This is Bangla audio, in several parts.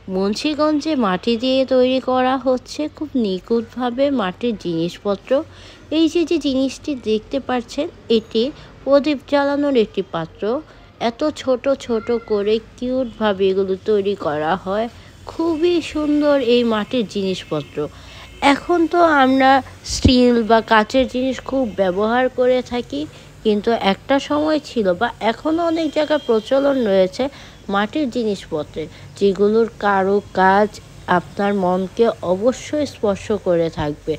মুন্সিগঞ্জে মাটি দিয়ে তৈরি করা হচ্ছে খুব নিখুঁতভাবে মাটির জিনিসপত্র। এই যে যে জিনিসটি দেখতে পাচ্ছেন, এটি প্রদীপ জ্বালানোর একটি পাত্র। এত ছোট ছোট করে কিউটভাবে এগুলো তৈরি করা হয়। খুবই সুন্দর এই মাটির জিনিসপত্র। এখন তো আমরা স্টিল বা কাচের জিনিস খুব ব্যবহার করে থাকি, কিন্তু একটা সময় ছিল বা এখনও অনেক জায়গায় প্রচলন রয়েছে মাটির জিনিসপত্রে, যেগুলোর কাজ আপনার মনকে অবশ্যই স্পর্শ করে থাকবে।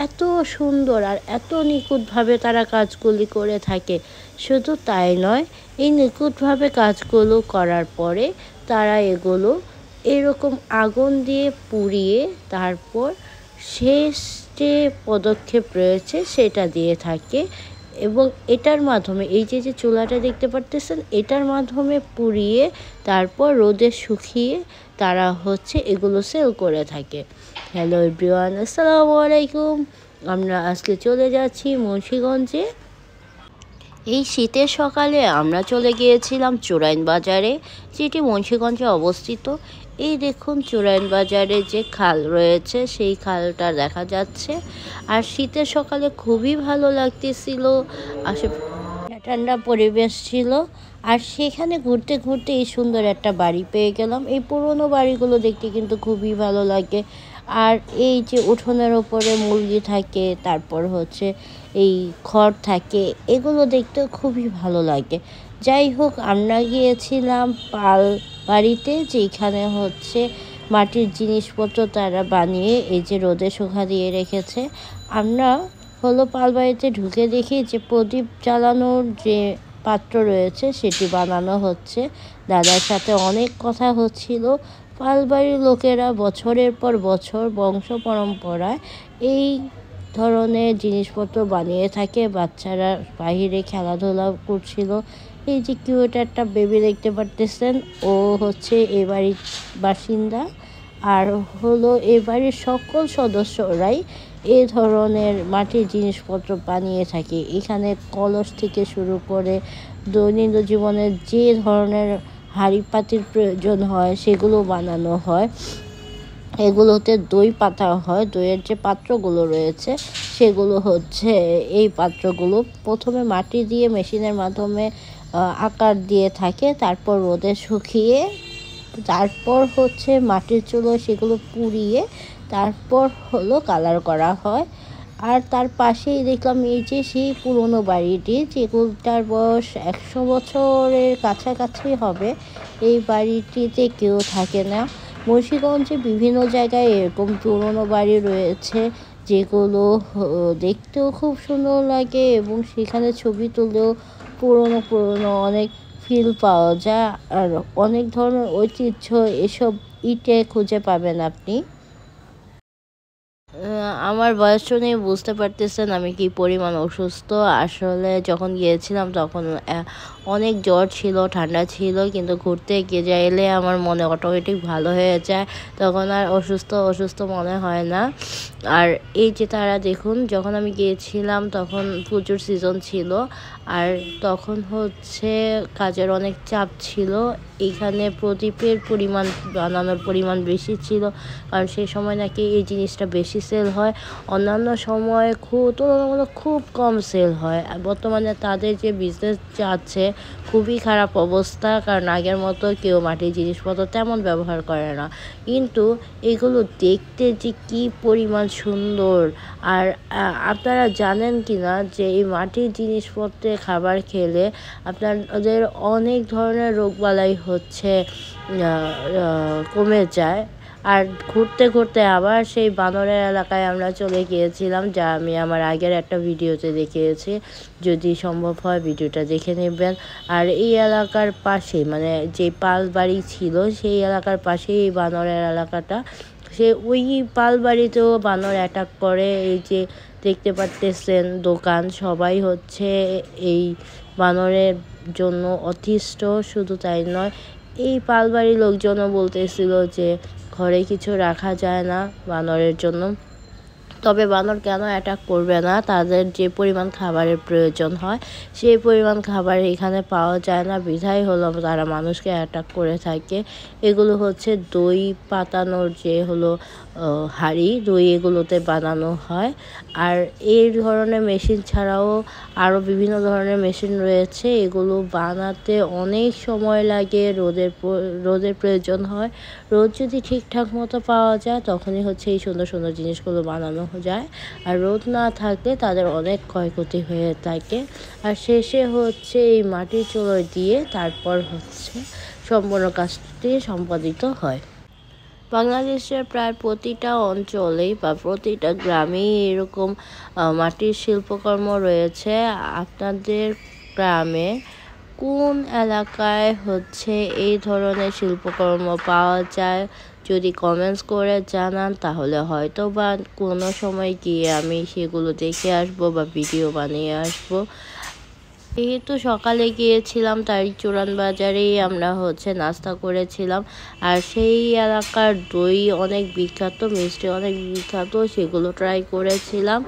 এত সুন্দর আর এত নিখুঁতভাবে তারা কাজগুলি করে থাকে। শুধু তাই নয়, এই নিখুঁতভাবে কাজগুলো করার পরে তারা এগুলো এরকম আগুন দিয়ে পুড়িয়ে তারপর শেষ যে পদক্ষেপ রয়েছে সেটা দিয়ে থাকে। এবং এটার মাধ্যমে এই যে যে চুলাটা দেখতে পারতেছেন, এটার মাধ্যমে পুড়িয়ে তারপর রোদে শুকিয়ে তারা এগুলো সেল করে থাকে। হ্যালো এভরিওয়ান, আসসালামু আলাইকুম। আমরা আজকে চলে যাচ্ছি মুন্সিগঞ্জে। এই শীতের সকালে আমরা চলে গিয়েছিলাম চুরাইন বাজারে, যেটি মুন্সিগঞ্জে অবস্থিত। এই দেখুন চুরাইন বাজারে যে খাল রয়েছে সেই খালটা দেখা যাচ্ছে। আর শীতের সকালে খুবই ভালো লাগতেছিল, আসে ঠান্ডা পরিবেশ ছিল। আর সেখানে ঘুরতে ঘুরতে এই সুন্দর একটা বাড়ি পেয়ে গেলাম। এই পুরনো বাড়িগুলো দেখতে কিন্তু খুবই ভালো লাগে। আর এই যে উঠোনের ওপরে মুরগি থাকে, তারপর এই খড় থাকে, এগুলো দেখতে খুবই ভালো লাগে। যাই হোক, আমরা গিয়েছিলাম পাল বাড়িতে, যেখানে মাটির জিনিসপত্র তারা বানিয়ে এই যে রোদে শুকা দিয়ে রেখেছে। আমরা পাল বাড়িতে ঢুকে দেখি যে প্রদীপ জ্বালানোর যে পাত্র রয়েছে সেটি বানানো হচ্ছে। দাদার সাথে অনেক কথা হচ্ছিল। পালবাড়ির লোকেরা বছরের পর বছর বংশ পরম্পরায় এই ধরনের জিনিসপত্র বানিয়ে থাকে। বাচ্চারা বাহিরে খেলাধুলা করছিল। এই যে কিউট একটা বেবি দেখতে পারতেছেন, ও এই বাড়ির বাসিন্দা। আর এই বাড়ির সকল সদস্যরাই এই ধরনের মাটির জিনিসপত্র বানিয়ে থাকে। এখানে কলস থেকে শুরু করে দৈনন্দিন জীবনে যে ধরনের হাঁড়ি পাতির প্রয়োজন হয় সেগুলো বানানো হয়। এগুলোতে দই পাতা হয়। দইয়ের যে পাত্রগুলো রয়েছে সেগুলো এই পাত্রগুলো প্রথমে মাটি দিয়ে মেশিনের মাধ্যমে আকার দিয়ে থাকে, তারপর রোদে শুকিয়ে তারপর মাটির চুলোয় সেগুলো পুড়িয়ে তারপর কালার করা হয়। আর তার পাশেই দেখলাম এই যে সেই পুরনো বাড়িটি, যেগুলোটার বয়স 100 বছরের কাছাকাছি হবে। এই বাড়িটিতে কেউ থাকে না। মুন্সিগঞ্জে বিভিন্ন জায়গায় এরকম পুরনো বাড়ি রয়েছে, যেগুলো দেখতেও খুব সুন্দর লাগে এবং সেখানে ছবি তুলেও পুরনো পুরনো অনেক ফিল পাওয়া যায়। আর অনেক ধরনের ঐতিহ্য এসব ইটে খুঁজে পাবেন আপনি। আমার বয়স শুনে বুঝতে পারতেছেন আমি কি পরিমাণ অসুস্থ। আসলে যখন গিয়েছিলাম তখন অনেক জ্বর ছিল, ঠান্ডা ছিল, কিন্তু ঘুরতে গিয়ে যাইলে আমার মনে অটোমেটিক ভালো হয়ে যায়, তখন আর অসুস্থ অসুস্থ মনে হয় না। আর এই যে তারা দেখুন, যখন আমি গিয়েছিলাম তখন প্রচুর সিজন ছিল, আর তখন কাজের অনেক চাপ ছিল। এখানে প্রদীপের পরিমাণ বানানোর পরিমাণ বেশি ছিল, কারণ সেই সময় নাকি এই জিনিসটা বেশি সেল হয়। অন্যান্য সময়ে তুলনামূলক খুব কম সেল হয়। বর্তমানে তাদের যে বিজনেস যাচ্ছে খুবই খারাপ অবস্থা, কারণ আগের মতো কেউ মাটির জিনিসপত্র তেমন ব্যবহার করে না। কিন্তু এগুলো দেখতে যে কী পরিমাণ সুন্দর। আর আপনারা জানেন কি না যে এই মাটির জিনিসপত্রে খাবার খেলে আপনাদের অনেক ধরনের রোগবালাই কমে যায়। আর ঘুরতে ঘুরতে আবার সেই বানরের এলাকায় আমরা চলে গিয়েছিলাম, যা আমি আমার আগের একটা ভিডিওতে দেখিয়েছি। যদি সম্ভব হয় ভিডিওটা দেখে নেবেন। আর এই এলাকার পাশে, মানে যে পাল বাড়ি ছিল সেই এলাকার পাশেই এই বানরের এলাকাটা। ওই পাল বাড়িতেও বানর অ্যাটাক করে। এই যে দেখতে পারতেছেন দোকান, সবাই এই বানরের জন্য অতিষ্ঠ। শুধু তাই নয়, এই পালবাড়ির লোকজনও বলতেছিল যে ঘরে কিছু রাখা যায় না বানরের জন্য। তবে বানর কেন অ্যাটাক করবে না, তাদের যে পরিমাণ খাবারের প্রয়োজন হয় সেই পরিমাণ খাবার এখানে পাওয়া যায় না, বিধায় হলো তারা মানুষকে অ্যাটাক করে থাকে। এগুলো হচ্ছে দই পাতানোর যে হলো হাঁড়ি, দই এগুলোতে বানানো হয়। আর এই ধরনের মেশিন ছাড়াও আরও বিভিন্ন ধরনের মেশিন রয়েছে, এগুলো বানাতে অনেক সময় লাগে, রোদের প্রয়োজন হয়। রোদ যদি ঠিকঠাক মতো পাওয়া যায় তখনই হচ্ছে এই সুন্দর সুন্দর জিনিসগুলো বানানো যায়, আর রোদ না থাকলে তাদের অনেক ক্ষয়ক্ষতি হয়ে থাকে। আর শেষে হচ্ছে এই মাটির চুলোয় দিয়ে তারপর হচ্ছে সম্পূর্ণ কাজটি সম্পাদিত হয়। বাংলাদেশের প্রায় প্রতিটা অঞ্চলেই বা প্রতিটা গ্রামেই এরকম মাটির শিল্পকর্ম রয়েছে। আপনাদের গ্রামে কোন এলাকায় হচ্ছে এই ধরনের শিল্পকর্ম পাওয়া যায়, যদি কমেন্টস করে জানান তাহলে হয়তো বা কোনো সময় গিয়ে আমি সেগুলো দেখে আসবো বা ভিডিও বানিয়ে আসবো। যেহেতু সকালে গিয়েছিলাম তাই চুরান বাজারেই আমরা হচ্ছে নাস্তা করেছিলাম, আর সেই এলাকার দই অনেক বিখ্যাত, মিষ্টি অনেক বিখ্যাত, সেগুলো ট্রাই করেছিলাম।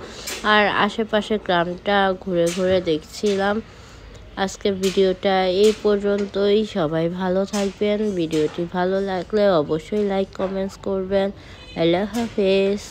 আর আশেপাশে গ্রামটা ঘুরে ঘুরে দেখছিলাম। আজকের ভিডিওটা এই পর্যন্তই। সবাই ভালো থাকবেন। ভিডিওটি ভালো লাগলে অবশ্যই লাইক কমেন্টস করবেন। আল্লাহ হাফেজ।